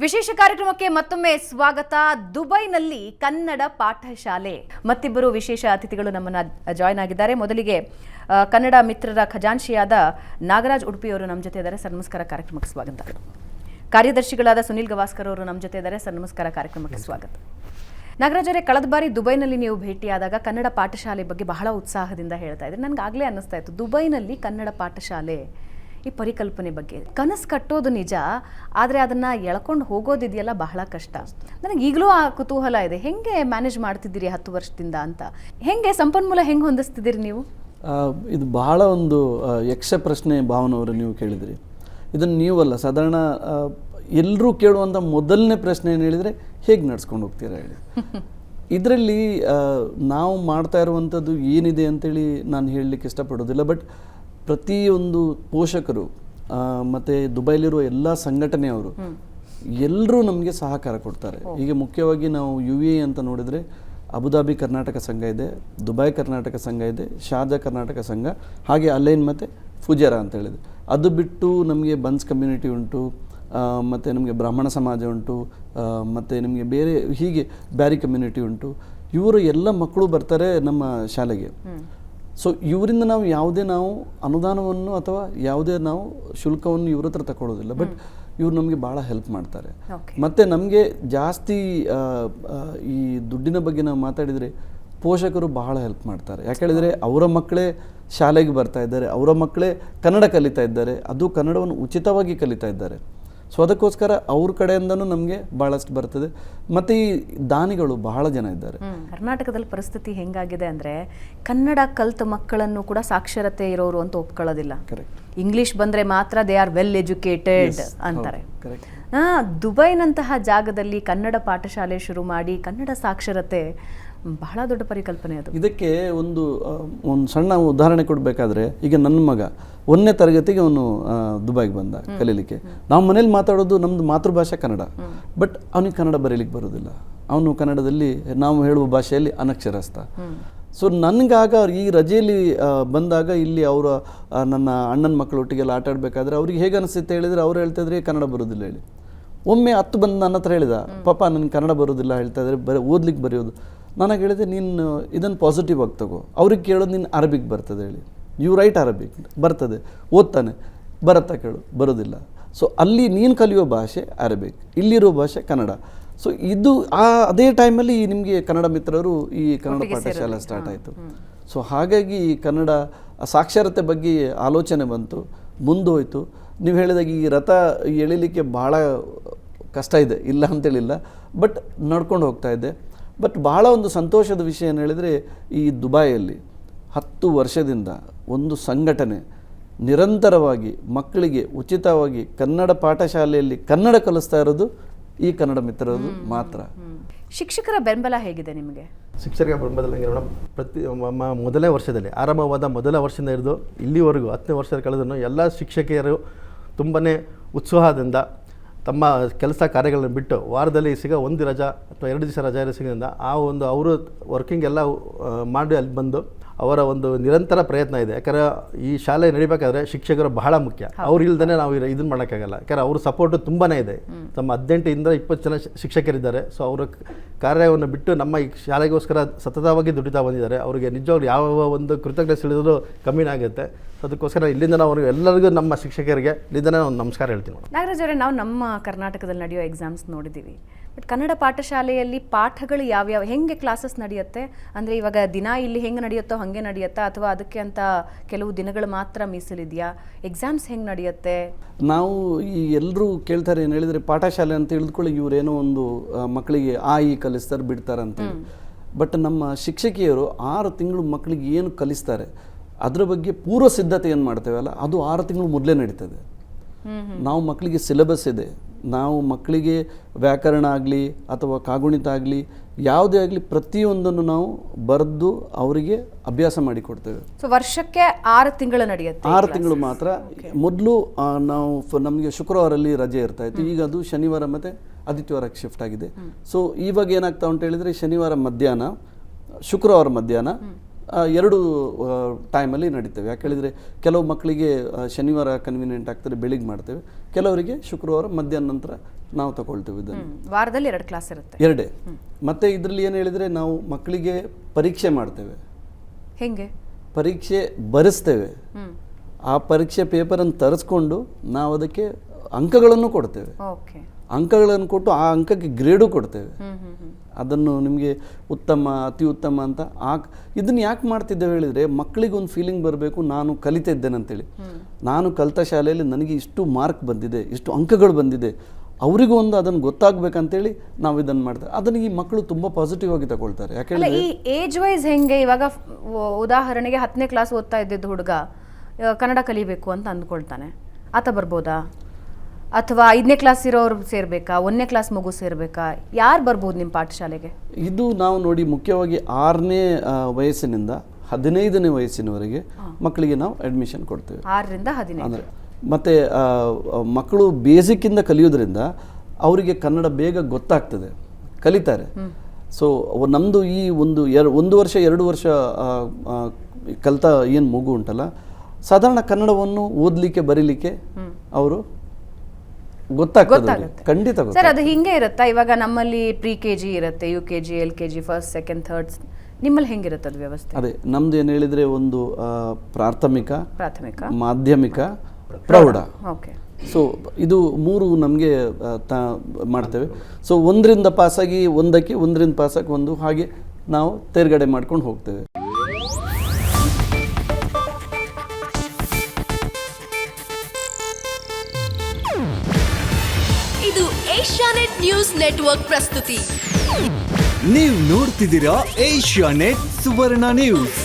ವಿಶೇಷ ಕಾರ್ಯಕ್ರಮಕ್ಕೆ ಮತ್ತೊಮ್ಮೆ ಸ್ವಾಗತ. ದುಬೈನಲ್ಲಿ ಕನ್ನಡ ಪಾಠಶಾಲೆ ಮತ್ತಿಬ್ಬರು ವಿಶೇಷ ಅತಿಥಿಗಳು ನಮ್ಮನ್ನ ಜಾಯ್ನ್ ಆಗಿದ್ದಾರೆ. ಮೊದಲಿಗೆ ಕನ್ನಡ ಮಿತ್ರರ ಖಜಾಂಚಿಯಾದ ನಾಗರಾಜ್ ಉಡುಪಿಯವರು ನಮ್ಮ ಜೊತೆ ಇದ್ದಾರೆ. ಸರ್ ನಮಸ್ಕಾರ, ಕಾರ್ಯಕ್ರಮಕ್ಕೆ ಸ್ವಾಗತ. ಕಾರ್ಯದರ್ಶಿಗಳಾದ ಸುನಿಲ್ ಗವಾಸ್ಕರ್ ಅವರು ನಮ್ಮ ಜೊತೆ ಇದ್ದಾರೆ. ಸರ್ ನಮಸ್ಕಾರ, ಕಾರ್ಯಕ್ರಮಕ್ಕೆ ಸ್ವಾಗತ. ನಾಗರಾಜ್ ಅವರೇ, ಕಳೆದ ಬಾರಿ ದುಬೈನಲ್ಲಿ ನೀವು ಭೇಟಿಯಾದಾಗ ಕನ್ನಡ ಪಾಠಶಾಲೆ ಬಗ್ಗೆ ಬಹಳ ಉತ್ಸಾಹದಿಂದ ಹೇಳ್ತಾ ಇದ್ರಿ. ನನಗೆ ಆಗಲೇ ಅನ್ನಿಸ್ತಾ ಇತ್ತು, ದುಬೈನಲ್ಲಿ ಕನ್ನಡ ಪಾಠಶಾಲೆ ಈ ಪರಿಕಲ್ಪನೆ ಬಗ್ಗೆ ಕನಸು ಕಟ್ಟೋದು ನಿಜ, ಆದರೆ ಅದನ್ನು ಎಳ್ಕೊಂಡು ಹೋಗೋದಿದೆಯಲ್ಲ ಬಹಳ ಕಷ್ಟ. ನನಗೆ ಈಗಲೂ ಆ ಕುತೂಹಲ ಇದೆ, ಹೆಂಗೆ ಮ್ಯಾನೇಜ್ ಮಾಡ್ತಿದ್ದೀರಿ 10 ವರ್ಷದಿಂದ ಅಂತ? ಹೆಂಗೆ ಸಂಪನ್ಮೂಲ ಹೆಂಗೆ ಹೊಂದಿಸ್ತಿದ್ದೀರಿ ನೀವು? ಇದು ಬಹಳ ಒಂದು ಯಕ್ಷ ಪ್ರಶ್ನೆ ಭಾವನವರು ನೀವು ಕೇಳಿದ್ರಿ. ಇದನ್ನು ನೀವಲ್ಲ, ಸಾಧಾರಣ ಎಲ್ಲರೂ ಕೇಳುವಂಥ ಮೊದಲನೇ ಪ್ರಶ್ನೆ ಏನು ಹೇಳಿದರೆ, ಹೇಗೆ ನಡ್ಸ್ಕೊಂಡು ಹೋಗ್ತೀರಾ ಹೇಳಿ. ಇದರಲ್ಲಿ ನಾವು ಮಾಡ್ತಾ ಇರುವಂಥದ್ದು ಏನಿದೆ ಅಂತೇಳಿ ನಾನು ಹೇಳಲಿಕ್ಕೆ ಇಷ್ಟಪಡೋದಿಲ್ಲ. ಬಟ್ ಪ್ರತಿಯೊಂದು ಪೋಷಕರು ಮತ್ತು ದುಬೈಲಿರುವ ಎಲ್ಲ ಸಂಘಟನೆಯವರು ಎಲ್ಲರೂ ನಮಗೆ ಸಹಕಾರ ಕೊಡ್ತಾರೆ. ಈಗ ಮುಖ್ಯವಾಗಿ ನಾವು UAE ಅಂತ ನೋಡಿದರೆ ಅಬುದಾಬಿ ಕರ್ನಾಟಕ ಸಂಘ ಇದೆ, ದುಬೈ ಕರ್ನಾಟಕ ಸಂಘ ಇದೆ, ಶಾರ್ಜಾ ಕರ್ನಾಟಕ ಸಂಘ, ಹಾಗೆ ಅಲೈನ್ ಮತ್ತು ಫುಜೇರಾ ಅಂತ ಹೇಳಿದೆ. ಅದು ಬಿಟ್ಟು ನಮಗೆ ಬನ್ಸ್ ಕಮ್ಯುನಿಟಿ ಉಂಟು, ಮತ್ತು ನಮಗೆ ಬ್ರಾಹ್ಮಣ ಸಮಾಜ ಉಂಟು, ಮತ್ತು ನಿಮಗೆ ಬೇರೆ ಹೀಗೆ ಬ್ಯಾರಿ ಕಮ್ಯುನಿಟಿ ಉಂಟು. ಇವರು ಎಲ್ಲ ಮಕ್ಕಳು ಬರ್ತಾರೆ ನಮ್ಮ ಶಾಲೆಗೆ. ಸೊ ಇವರಿಂದ ನಾವು ಯಾವುದೇ ಅನುದಾನವನ್ನು ಅಥವಾ ಯಾವುದೇ ಶುಲ್ಕವನ್ನು ಇವ್ರ ಹತ್ರ ತಗೊಳ್ಳೋದಿಲ್ಲ. ಬಟ್ ಇವ್ರು ನಮಗೆ ಭಾಳ ಹೆಲ್ಪ್ ಮಾಡ್ತಾರೆ. ಮತ್ತು ನಮಗೆ ಜಾಸ್ತಿ ಈ ದುಡ್ಡಿನ ಬಗ್ಗೆ ನಾವು ಮಾತಾಡಿದರೆ ಪೋಷಕರು ಬಹಳ ಹೆಲ್ಪ್ ಮಾಡ್ತಾರೆ. ಯಾಕೇಳಿದರೆ ಅವರ ಮಕ್ಕಳೇ ಶಾಲೆಗೆ ಬರ್ತಾ ಇದ್ದಾರೆ, ಅವರ ಮಕ್ಕಳೇ ಕನ್ನಡ ಕಲಿತಾ ಇದ್ದಾರೆ, ಅದು ಕನ್ನಡವನ್ನು ಉಚಿತವಾಗಿ ಕಲಿತಾ ಇದ್ದಾರೆ. ಸೊ ಅದಕ್ಕೋಸ್ಕರ ಅವ್ರ ಕಡೆಯಿಂದನೂ ನಮಗೆ ಭಾಳಷ್ಟು ಬರ್ತದೆ. ಮತ್ತು ಈ ದಾನಿಗಳು ಬಹಳ ಜನ ಇದ್ದಾರೆ. ಕರ್ನಾಟಕದಲ್ಲಿ ಪರಿಸ್ಥಿತಿ ಹೆಂಗಾಗಿದೆ ಅಂದರೆ, ಕನ್ನಡ ಕಲ್ತ ಮಕ್ಕಳನ್ನು ಕೂಡ ಸಾಕ್ಷರತೆ ಇರೋರು ಅಂತ ಒಪ್ಕೊಳ್ಳೋದಿಲ್ಲ. ಇಂಗ್ಲಿಷ್ ಬಂದರೆ ಮಾತ್ರ ದೇ ಆರ್ ವೆಲ್ ಎಜುಕೇಟೆಡ್ ಅಂತಾರೆ. ದುಬೈನಂತಹ ಜಾಗದಲ್ಲಿ ಕನ್ನಡ ಪಾಠಶಾಲೆ ಶುರು ಮಾಡಿ ಕನ್ನಡ ಸಾಕ್ಷರತೆ ಬಹಳ ದೊಡ್ಡ ಪರಿಕಲ್ಪನೆ ಅದು. ಇದಕ್ಕೆ ಒಂದು ಸಣ್ಣ ಉದಾಹರಣೆ ಕೊಡಬೇಕಾದ್ರೆ, ಈಗ ನನ್ನ ಮಗ 1ನೇ ತರಗತಿಗೆ ಅವನು ದುಬೈಗೆ ಬಂದ ಕಲೀಲಿಕ್ಕೆ. ನಾವು ಮನೇಲಿ ಮಾತಾಡೋದು ನಮ್ಮದು ಮಾತೃಭಾಷೆ ಕನ್ನಡ, ಬಟ್ ಅವನಿಗೆ ಕನ್ನಡ ಬರೀಲಿಕ್ಕೆ ಬರೋದಿಲ್ಲ. ಅವನು ಕನ್ನಡದಲ್ಲಿ ನಾವು ಹೇಳುವ ಭಾಷೆಯಲ್ಲಿ ಅನಕ್ಷರಸ್ಥ. ಸೊ ನನಗಾಗ ಈ ರಜೆಯಲ್ಲಿ ಬಂದಾಗ ಇಲ್ಲಿ ಅವರ ನನ್ನ ಅಣ್ಣನ ಮಕ್ಕಳೊಟ್ಟಿಗೆಲ್ಲ ಆಟ ಆಡಬೇಕಾದ್ರೆ ಅವ್ರಿಗೆ ಹೇಗೆ ಅನಿಸುತ್ತೆ ಹೇಳಿದರೆ, ಅವ್ರು ಹೇಳ್ತಾಯಿದ್ರೆ ಕನ್ನಡ ಬರೋದಿಲ್ಲ ಹೇಳಿ. ಒಮ್ಮೆ 10 ಬಂದು ನನ್ನ ಹತ್ರ ಹೇಳಿದ, ಪಾಪ ನನಗೆ ಕನ್ನಡ ಬರೋದಿಲ್ಲ ಹೇಳ್ತಾಯಿದ್ರೆ, ಓದ್ಲಿಕ್ಕೆ ಬರೆಯೋದು. ನನಗೆ ಹೇಳಿದೆ, ನೀನು ಇದನ್ನು ಪಾಸಿಟಿವ್ ಆಗಿ ತಗೋ. ಅವ್ರಿಗೆ ಕೇಳೋದು, ನೀನು ಅರಬಿಕ್ ಬರ್ತದೆ ಹೇಳಿ, ಯು ರೈಟ್ ಅರಬಿಕ್ ಬರ್ತದೆ, ಓದ್ತಾನೆ, ಬರುತ್ತಾ ಕೇಳು, ಬರೋದಿಲ್ಲ. ಸೊ ಅಲ್ಲಿ ನೀನು ಕಲಿಯೋ ಭಾಷೆ ಅರಬಿಕ್, ಇಲ್ಲಿರೋ ಭಾಷೆ ಕನ್ನಡ. ಸೊ ಇದು ಅದೇ ಟೈಮಲ್ಲಿ ನಿಮಗೆ ಕನ್ನಡ ಮಿತ್ರರು ಈ ಕನ್ನಡ ಪಾಠಶಾಲೆ ಸ್ಟಾರ್ಟ್ ಆಯಿತು. ಸೊ ಹಾಗಾಗಿ ಈ ಕನ್ನಡ ಸಾಕ್ಷರತೆ ಬಗ್ಗೆ ಆಲೋಚನೆ ಬಂತು, ಮುಂದೋಯ್ತು. ನೀವು ಹೇಳಿದಾಗ ಈ ರಥ ಎಳಿಲಿಕ್ಕೆ ಭಾಳ ಕಷ್ಟ ಇದೆ, ಇಲ್ಲ ಅಂತೇಳಿಲ್ಲ, ಬಟ್ ನಡ್ಕೊಂಡು ಹೋಗ್ತಾ ಇದೆ. ಬಟ್ ಭಾಳ ಒಂದು ಸಂತೋಷದ ವಿಷಯ ಏನು ಹೇಳಿದರೆ, ಈ ದುಬೈಯಲ್ಲಿ 10 ವರ್ಷದಿಂದ ಒಂದು ಸಂಘಟನೆ ನಿರಂತರವಾಗಿ ಮಕ್ಕಳಿಗೆ ಉಚಿತವಾಗಿ ಕನ್ನಡ ಪಾಠಶಾಲೆಯಲ್ಲಿ ಕನ್ನಡ ಕಲಿಸ್ತಾ ಇರೋದು ಈ ಕನ್ನಡ ಮಿತ್ರರು ಮಾತ್ರ. ಶಿಕ್ಷಕರ ಬೆಂಬಲ ಹೇಗಿದೆ ನಿಮಗೆ? ಶಿಕ್ಷಕರ ಬೆಂಬಲ ಮೇಡಮ್, ಮೊದಲನೇ ವರ್ಷದಲ್ಲಿ ಆರಂಭವಾದ ಮೊದಲ ವರ್ಷದಿಂದ ಹಿಡಿದು ಇಲ್ಲಿವರೆಗೂ 10ನೇ ವರ್ಷದ ಕಳೆದನ್ನು ಎಲ್ಲ ಶಿಕ್ಷಕಿಯರು ತುಂಬಾ ಉತ್ಸಾಹದಿಂದ ತಮ್ಮ ಕೆಲಸ ಕಾರ್ಯಗಳನ್ನು ಬಿಟ್ಟು ವಾರದಲ್ಲಿ ಸಿಗೋ 1 ರಜಾ ಅಥವಾ 2 ದಿವಸ ರಜಾ ಸಿಗೋದ್ರಿಂದ ಅವರು ವರ್ಕಿಂಗ್ ಎಲ್ಲ ಮಾಡಿ ಅಲ್ಲಿ ಬಂದು ಅವರ ಒಂದು ನಿರಂತರ ಪ್ರಯತ್ನ ಇದೆ. ಯಾಕಂದರೆ ಈ ಶಾಲೆ ನಡಿಬೇಕಾದ್ರೆ ಶಿಕ್ಷಕರು ಬಹಳ ಮುಖ್ಯ. ಅವ್ರು ಇಲ್ದೇ ನಾವು ಇದನ್ನು ಮಾಡೋಕ್ಕಾಗಲ್ಲ. ಯಾಕಂದರೆ ಅವ್ರ ಸಪೋರ್ಟು ತುಂಬಾ ಇದೆ. ತಮ್ಮ 18 ಇಂದ 20 ಜನ ಶಿಕ್ಷಕರಿದ್ದಾರೆ. ಸೊ ಅವರ ಕಾರ್ಯವನ್ನು ಬಿಟ್ಟು ನಮ್ಮ ಈ ಶಾಲೆಗೋಸ್ಕರ ಸತತವಾಗಿ ದುಡಿತಾ ಬಂದಿದ್ದಾರೆ. ಅವರಿಗೆ ನಿಜವಾಗ್ಲೂ ಯಾವ ಒಂದು ಕೃತಜ್ಞತೆ ತಿಳಿದ್ರು ಕಮ್ಮಿನೇ ಆಗುತ್ತೆ. ಅದಕ್ಕೋಸ್ಕರ ಇಲ್ಲಿಂದ ನಾವು ಎಲ್ಲರಿಗೂ ನಮ್ಮ ಶಿಕ್ಷಕರಿಗೆ ಇಲ್ಲಿಂದನೇ ಒಂದು ನಮಸ್ಕಾರ ಹೇಳ್ತೀನಿ. ನಾಗರಾಜ್ ಅವರೇ, ನಾವು ನಮ್ಮ ಕರ್ನಾಟಕದಲ್ಲಿ ನಡೆಯೋ ಎಕ್ಸಾಮ್ಸ್ ನೋಡಿದ್ದೀವಿ. ಬಟ್ ಕನ್ನಡ ಪಾಠಶಾಲೆಯಲ್ಲಿ ಪಾಠಗಳು ಯಾವ್ಯಾವ, ಹೆಂಗೆ ಕ್ಲಾಸಸ್ ನಡೆಯುತ್ತೆ? ಅಂದರೆ ಇವಾಗ ದಿನ ಇಲ್ಲಿ ಹೆಂಗೆ ನಡೆಯುತ್ತೋ ಹಾಗೆ ನಡೆಯುತ್ತಾ, ಅಥವಾ ಅದಕ್ಕೆ ಅಂತ ಕೆಲವು ದಿನಗಳು ಮಾತ್ರ ಮೀಸಲಿದೆಯಾ? ಎಕ್ಸಾಮ್ಸ್ ಹೆಂಗೆ ನಡೆಯುತ್ತೆ? ನಾವು ಈ ಎಲ್ಲರೂ ಕೇಳ್ತಾರೆ, ಏನು ಹೇಳಿದರೆ ಪಾಠಶಾಲೆ ಅಂತ ಹೇಳಿದ್ಕೊಳ್ಳಿ ಇವರೇನೋ ಒಂದು ಮಕ್ಕಳಿಗೆ ಈ ಕಲಿಸ್ತಾರೆ ಬಿಡ್ತಾರೆ ಅಂತೇಳಿ. ಬಟ್ ನಮ್ಮ ಶಿಕ್ಷಕಿಯರು 6 ತಿಂಗಳು ಮಕ್ಕಳಿಗೆ ಏನು ಕಲಿಸ್ತಾರೆ ಅದ್ರ ಬಗ್ಗೆ ಪೂರ್ವ ಸಿದ್ಧತೆ ಏನು ಮಾಡ್ತೇವಲ್ಲ, ಅದು 6 ತಿಂಗಳು ಮೊದಲೇ ನಡೀತದೆ. ನಾವು ಮಕ್ಕಳಿಗೆ ಸಿಲೆಬಸ್ ಇದೆ, ನಾವು ಮಕ್ಕಳಿಗೆ ವ್ಯಾಕರಣ ಆಗಲಿ ಅಥವಾ ಕಾಗುಣಿತ ಆಗಲಿ ಯಾವುದೇ ಆಗಲಿ ಪ್ರತಿಯೊಂದನ್ನು ನಾವು ಬರೆದು ಅವರಿಗೆ ಅಭ್ಯಾಸ ಮಾಡಿಕೊಡ್ತೇವೆ. ಸೊ ವರ್ಷಕ್ಕೆ 6 ತಿಂಗಳು ನಡೆಯುತ್ತೆ. 6 ತಿಂಗಳು ಮಾತ್ರ. ಮೊದಲು ನಮಗೆ ಶುಕ್ರವಾರಲ್ಲಿ ರಜೆ ಇರ್ತಾ ಇತ್ತು, ಈಗ ಅದು ಶನಿವಾರ ಮತ್ತು ಆದಿತ್ಯವಾರಕ್ಕೆ ಶಿಫ್ಟ್ ಆಗಿದೆ. ಸೊ ಇವಾಗ ಏನಾಗ್ತಾ ಉಂಟು ಹೇಳಿದರೆ, ಶನಿವಾರ ಮಧ್ಯಾಹ್ನ, ಶುಕ್ರವಾರ ಮಧ್ಯಾಹ್ನ 2 ಟೈಮಲ್ಲಿ ನಡೀತೇವೆ. ಯಾಕೆ ಹೇಳಿದರೆ ಕೆಲವು ಮಕ್ಕಳಿಗೆ ಶನಿವಾರ ಕನ್ವೀನಿಯೆಂಟ್ ಆಗ್ತದೆ, ಬೆಳಿಗ್ಗೆ ಮಾಡ್ತೇವೆ. ಕೆಲವರಿಗೆ ಶುಕ್ರವಾರ ಮಧ್ಯಾಹ್ನ ನಂತರ ನಾವು ತಗೊಳ್ತೇವೆ ಇದನ್ನು. ವಾರದಲ್ಲಿ 2 ಕ್ಲಾಸ್ ಇರುತ್ತೆ. 2 ಮತ್ತು ಇದರಲ್ಲಿ ಏನು ಹೇಳಿದರೆ ನಾವು ಮಕ್ಕಳಿಗೆ ಪರೀಕ್ಷೆ ಮಾಡ್ತೇವೆ, ಹೆಂಗೆ ಪರೀಕ್ಷೆ ಬರೆಸ್ತೇವೆ. ಆ ಪರೀಕ್ಷೆ ಪೇಪರನ್ನು ತರಿಸ್ಕೊಂಡು ನಾವು ಅದಕ್ಕೆ ಅಂಕಗಳನ್ನು ಕೊಡ್ತೇವೆ. ಓಕೆ, ಅಂಕಗಳನ್ನು ಕೊಟ್ಟು ಆ ಅಂಕಕ್ಕೆ ಗ್ರೇಡು ಕೊಡ್ತೇವೆ. ಅದನ್ನು ನಿಮಗೆ ಉತ್ತಮ, ಅತಿ ಉತ್ತಮ ಅಂತ ಇದನ್ನು ಯಾಕೆ ಮಾಡ್ತಿದ್ದೇವೆ ಹೇಳಿದರೆ, ಮಕ್ಕಳಿಗೆ ಒಂದು ಫೀಲಿಂಗ್ ಬರಬೇಕು, ನಾನು ಕಲಿತಾ ಇದ್ದೇನೆ ಅಂತೇಳಿ. ನಾನು ಕಲಿತ ಶಾಲೆಯಲ್ಲಿ ನನಗೆ ಇಷ್ಟು ಮಾರ್ಕ್ ಬಂದಿದೆ, ಇಷ್ಟು ಅಂಕಗಳು ಬಂದಿದೆ, ಅವರಿಗೂ ಒಂದು ಅದನ್ನು ಗೊತ್ತಾಗಬೇಕಂತೇಳಿ ನಾವು ಇದನ್ನು ಮಾಡ್ತೇವೆ. ಅದನ್ನು ಈ ಮಕ್ಕಳು ತುಂಬ ಪಾಸಿಟಿವ್ ಆಗಿ ತಗೊಳ್ತಾರೆ. ಯಾಕೆಂದರೆ ಈ ಏಜ್ ವೈಸ್ ಹೆಂಗೆ, ಇವಾಗ ಉದಾಹರಣೆಗೆ 10ನೇ ಕ್ಲಾಸ್ ಓದ್ತಾ ಇದ್ದಿದ್ದು ಹುಡುಗ ಕನ್ನಡ ಕಲಿಬೇಕು ಅಂತ ಅಂದ್ಕೊಳ್ತಾನೆ, ಆತ ಬರ್ಬೋದಾ? ಅಥವಾ 5ನೇ ಕ್ಲಾಸ್ ಇರೋರು ಸೇರ್ಬೇಕಾ, 1ನೇ ಕ್ಲಾಸ್ ಮಗು ಸೇರ್ಬೇಕಾ? ಯಾರು ಬರ್ಬೋದು ನಿಮ್ಮ ಪಾಠಶಾಲೆಗೆ? ಇದು ನಾವು ನೋಡಿ ಮುಖ್ಯವಾಗಿ 6ನೇ ವಯಸ್ಸಿನಿಂದ 15ನೇ ವಯಸ್ಸಿನವರೆಗೆ ಮಕ್ಕಳಿಗೆ ನಾವು ಅಡ್ಮಿಷನ್ ಕೊಡ್ತೇವೆ. 6ರಿಂದ 15 ಅಂದರೆ ಮತ್ತು ಮಕ್ಕಳು ಬೇಸಿಕ್ಕಿಂದ ಕಲಿಯೋದ್ರಿಂದ ಅವರಿಗೆ ಕನ್ನಡ ಬೇಗ ಗೊತ್ತಾಗ್ತದೆ, ಕಲಿತಾರೆ. ಸೊ ನಮ್ಮದು ಈ ಒಂದು ವರ್ಷ 2 ವರ್ಷ ಕಲಿತ ಏನು ಮಗು ಉಂಟಲ್ಲ, ಸಾಧಾರಣ ಕನ್ನಡವನ್ನು ಓದಲಿಕ್ಕೆ ಬರೀಲಿಕ್ಕೆ ಅವರು ಗೊತ್ತಾಗ್ತದೆ, ಖಂಡಿತ. ಸರ್, ಅದು ಹಿಂಗೆ ಇರುತ್ತಾ? ಇವಾಗ ನಮ್ಮಲ್ಲಿ ಪ್ರಿ-KG ಇರುತ್ತೆ, UKG, LKG, first, second, third. ನಿಮ್ಮಲ್ಲಿ ಹೆಂಗಿರುತ್ತೆ ಅದು ವ್ಯವಸ್ಥೆ? ಅದೇ ನಮ್ದು ಏನು ಹೇಳಿದರೆ, ಒಂದು ಪ್ರಾಥಮಿಕ, ಮಾಧ್ಯಮಿಕ, ಪ್ರೌಢ. ಓಕೆ. ಸೊ ಇದು 3 ನಮಗೆ ಮಾಡ್ತೇವೆ. ಸೊ 1ರಿಂದ ಪಾಸಾಗಿ 1ಕ್ಕೆ, 1ರಿಂದ ಪಾಸಾಗಿ 1, ಹಾಗೆ ನಾವು ತೇರ್ಗಡೆ ಮಾಡ್ಕೊಂಡು ಹೋಗ್ತೇವೆ. ಇದು ಏಷ್ಯಾನೆಟ್ ನ್ಯೂಸ್ ನೆಟ್ವರ್ಕ್ ಪ್ರಸ್ತುತಿ. ನೀವು ನೋಡ್ತಿದ್ದೀರಾ ಏಷ್ಯಾನೆಟ್ ಸುವರ್ಣ ನ್ಯೂಸ್.